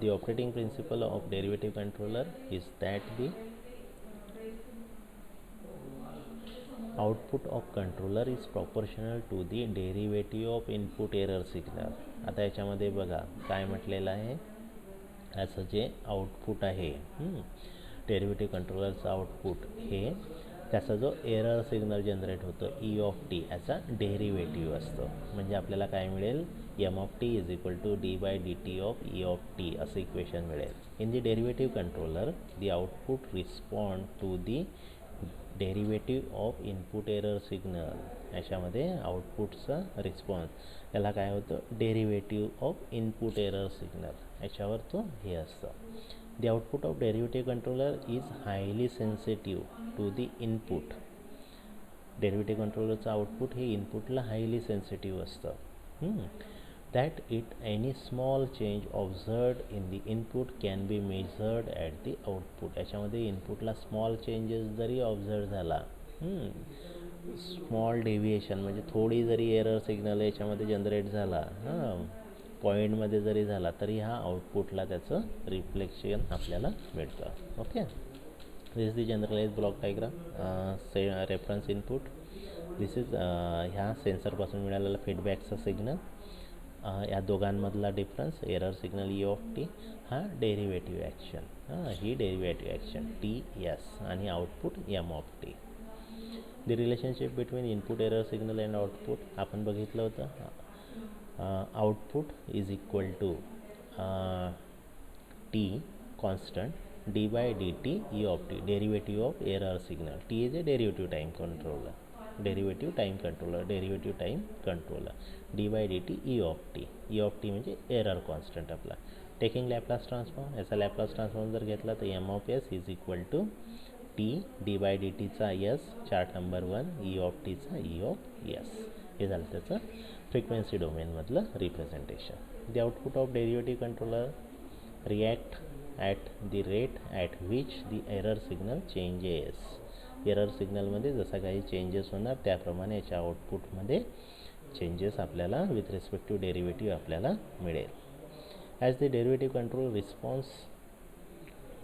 the operating principle of derivative controller is that the output of controller is proportional to the derivative of input error signal. आता याच्यामध्ये बघा काय म्हटलेलं आहे, असं जे आउटपुट आहे डेरिव्हेटिव्ह कंट्रोलरचं आउटपुट हे त्याचा जो एरर सिग्नल जनरेट होतो ई ऑफ टी याचा डेरिव्हेटिव्ह असतो. म्हणजे आपल्याला काय मिळेल, M of T is equal to D by D T of E of T असं इक्वेशन मिळेल. In the derivative controller the output respond to the derivative of input error signal. याच्यामध्ये आउटपुटचा रिस्पॉन्स याला काय होतं, derivative of input error signal याच्यावर तो हे असतं. The output of derivative controller is highly sensitive to the input. Derivative कंट्रोलरचं आउटपुट हे इनपुटला हायली सेन्सिटिव्ह असतं. That it any small change observed in the input can be measured at the output. याच्यामध्ये इनपुटला स्मॉल चेंजेस जरी observe झाला, small deviation म्हणजे थोडी जरी एरर सिग्नल याच्यामध्ये जनरेट झाला, पॉईंटमध्ये जरी झाला, तरी हा आउटपुटला त्याचं रिफ्लेक्शन आपल्याला मिळतं. Okay, this is the generalize block diagram. Reference input this is ह्या सेन्सरपासून मिळालेला फीडबॅकचा सिग्नल, या दोघांमधला difference error signal E of T, हा डेरिव्हेटिव्ह ॲक्शन, ही डेरिव्हेटिव्ह ॲक्शन टी एस आणि output M of T. The relationship between input error signal and output आपण बघितलं होतं. Output is equal to T constant D by D T E of T, derivative of error signal. T is a derivative time controller, derivative time controller, D by D T E of T. E of T म्हणजे error constant आपला. Taking Laplace transform, याचा Laplace transform जर घेतला तर M of S is equal to T D by D टीचा S, chart number 1, E of टीचा E of S. हे झालं त्याचं फ्रिक्वेन्सी डोमेनमधलं representation. The output of derivative controller react at the rate at which the error signal changes. Error सिग्नलमध्ये जसा काही changes होणार त्याप्रमाणे याच्या आउटपुटमध्ये चेंजेस आपल्याला विथ रिस्पेक्ट टू डेरिव्हेटिव्ह आपल्याला मिळेल. As the derivative control response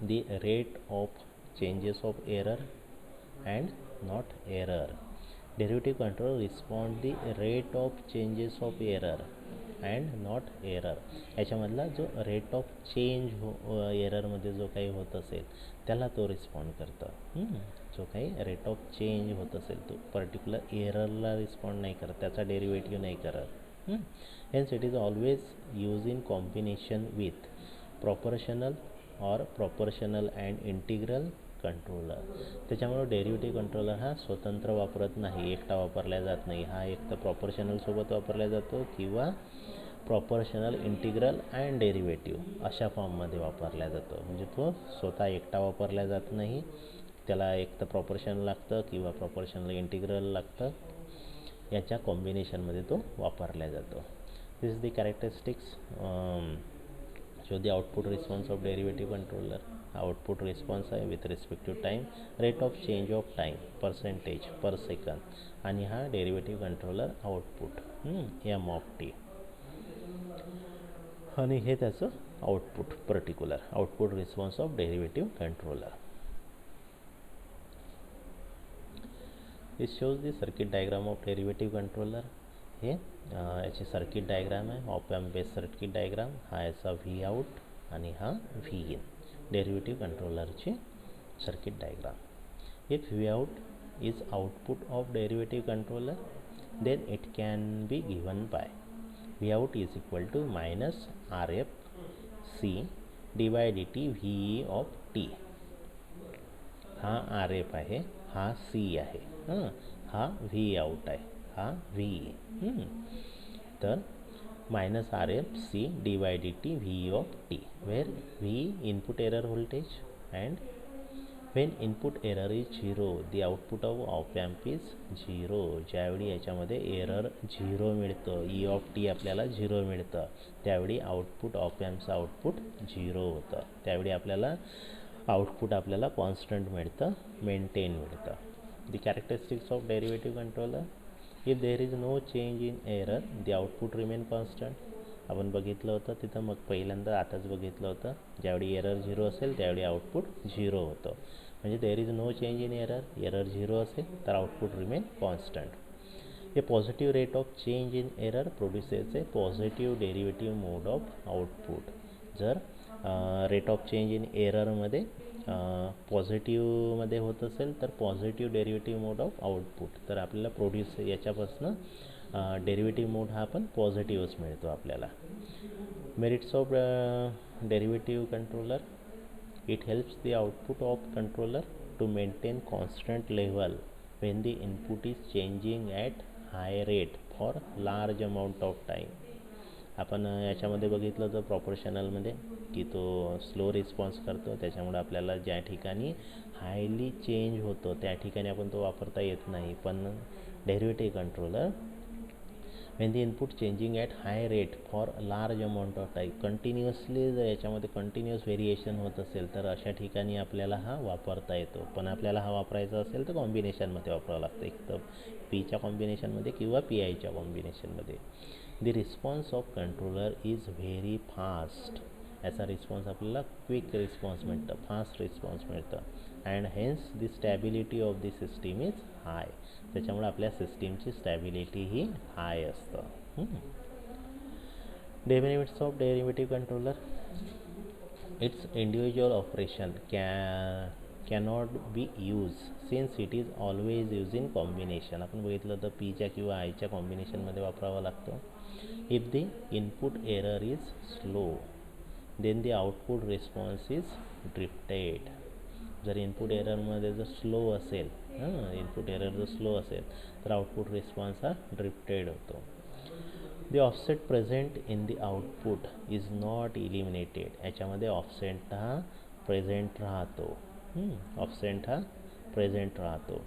the rate of changes of error and not error. Derivative control respond the rate of changes of error and not error. याच्यामधला जो rate of change एररमध्ये जो काही होत असेल त्याला तो respond करतं. जो काही रेट ऑफ चेंज होत असेल तो पर्टिक्युलर एररला रिस्पॉन्ड नाही करत, त्याचा डेरिव्हेटिव्ह नाही करत. Hence it is always use in combination with proportional और प्रॉपोर्शनल अँड इंटिग्रल कंट्रोलर. त्याच्यामुळे डेरिव्हेटिव्ह कंट्रोलर हा स्वतंत्र वापरत नाही, एकटा वापरला जात नाही. हा एक तर प्रॉपोर्शनलसोबत वापरला जातो किंवा प्रॉपोर्शनल, इंटिग्रल अँड डेरिव्हेटिव्ह अशा फॉर्ममध्ये वापरला जातो. म्हणजे तो स्वतः एकटा वापरला जात नाही, त्याला एक तर प्रॉपोर्शनल लागतं किंवा प्रॉपोर्शनल इंटिग्रल लागतं. याच्या कॉम्बिनेशनमध्ये तो वापरला जातो. This is the characteristics show the output response of derivative controller. Output response आहे with respect to time, rate of change of time, percentage per second, आणि हा derivative controller output M of T, आणि हे त्याचं output particular output response of derivative controller. This shows the circuit diagram of derivative controller. हे याची circuit diagram आहे, op amp base circuit diagram. हा याचा व्ही आउट आणि हा व्ही इन, डेरिव्हेटिव्ह कंट्रोलरची circuit diagram. If V out is output of derivative controller then it can be given by V out is equal to minus RF C d by dt VE of t. हा RF आहे, हा C आहे, हा V out आहे, हा VE. तर minus RF C d by dt VE of t, where VE input error voltage and when input error is 0 the output of op amp is 0. ज्यावेळी याच्यामध्ये एरर 0 मिळतं, ई ऑफ टी आपल्याला 0 मिळतं, त्यावेळी output op एम्पचं output 0 होतं. त्यावेळी आपल्याला output आपल्याला कॉन्स्टंट मिळतं, मेंटेन मिळतं. The characteristics of derivative controller. If there is no change in error the output remain constant. आपण बघितलं होतं तिथं, मग पहिल्यांदा आताच बघितलं होतं, ज्यावेळी एरर 0 असेल त्यावेळी आउटपुट 0 होतं. म्हणजे there is no change in error. Error 0 असेल तर output remain constant. A positive rate of change in error produces a positive derivative mode of output. जर रेट ऑफ चेंज इन एररमध्ये पॉझिटिव्हमध्ये होत असेल तर positive derivative mode of output, तर आपल्याला produce याच्यापासून derivative मोड हा पण पॉझिटिव्हच मिळतो आपल्याला. Merits of derivative controller. It helps the output of controller to maintain constant level when the input is changing at high rate for large amount of time. आपण याच्यामध्ये बघितलं तर प्रॉपोर्शनलमध्ये की तो स्लो रिस्पॉन्स करतो, त्याच्यामुळे आपल्याला ज्या ठिकाणी हायली चेंज होतो त्या ठिकाणी आपण तो वापरता येत नाही. पण derivative controller when the input changing at high rate for large amount of time, continuously जर याच्यामध्ये कंटिन्युअस व्हेरिएशन होत असेल तर अशा ठिकाणी आपल्याला हा वापरता येतो. पण आपल्याला हा वापरायचा असेल तर कॉम्बिनेशनमध्ये वापरावं लागतं, एक तर पीच्या कॉम्बिनेशनमध्ये किंवा पी आयच्या कॉम्बिनेशनमध्ये. The response of controller is very fast. याचा रिस्पॉन्स आपल्याला क्विक रिस्पॉन्स मिळतं, फास्ट रिस्पॉन्स मिळतं. And hence the stability of the system is high. त्याच्यामुळे आपल्या सिस्टीमची स्टॅबिलिटी ही हाय असतं. Derivatives of derivative controller. Its individual operation cannot be use since it is always use in combination. आपण बघितलं तर पीच्या किंवा आयच्या कॉम्बिनेशनमध्ये वापरावा लागतो. If the input error is slow then the output response is drifted. जर इनपुट एररमध्ये जर स्लो असेल, इनपुट एरर जर स्लो असेल तर आउटपुट रिस्पॉन्स हा ड्रिफ्टेड होतो. The offset present in the output is not eliminated. याच्यामध्ये ऑफसेट हा प्रेझेंट राहतो, ऑफसेट हा प्रेझेंट राहतो.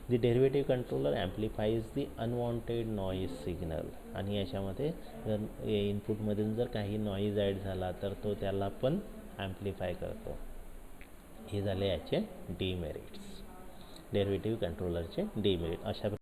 The derivative controller amplifies the unwanted noise signal. आणि याच्यामध्ये जर इनपुटमधून जर काही नॉईज ॲड झाला तर तो त्याला पण ॲम्प्लिफाय करतो. हे झाले याचे डीमेरिट्स, डेरिव्हेटिव्ह कंट्रोलरचे डीमेरिट. अशा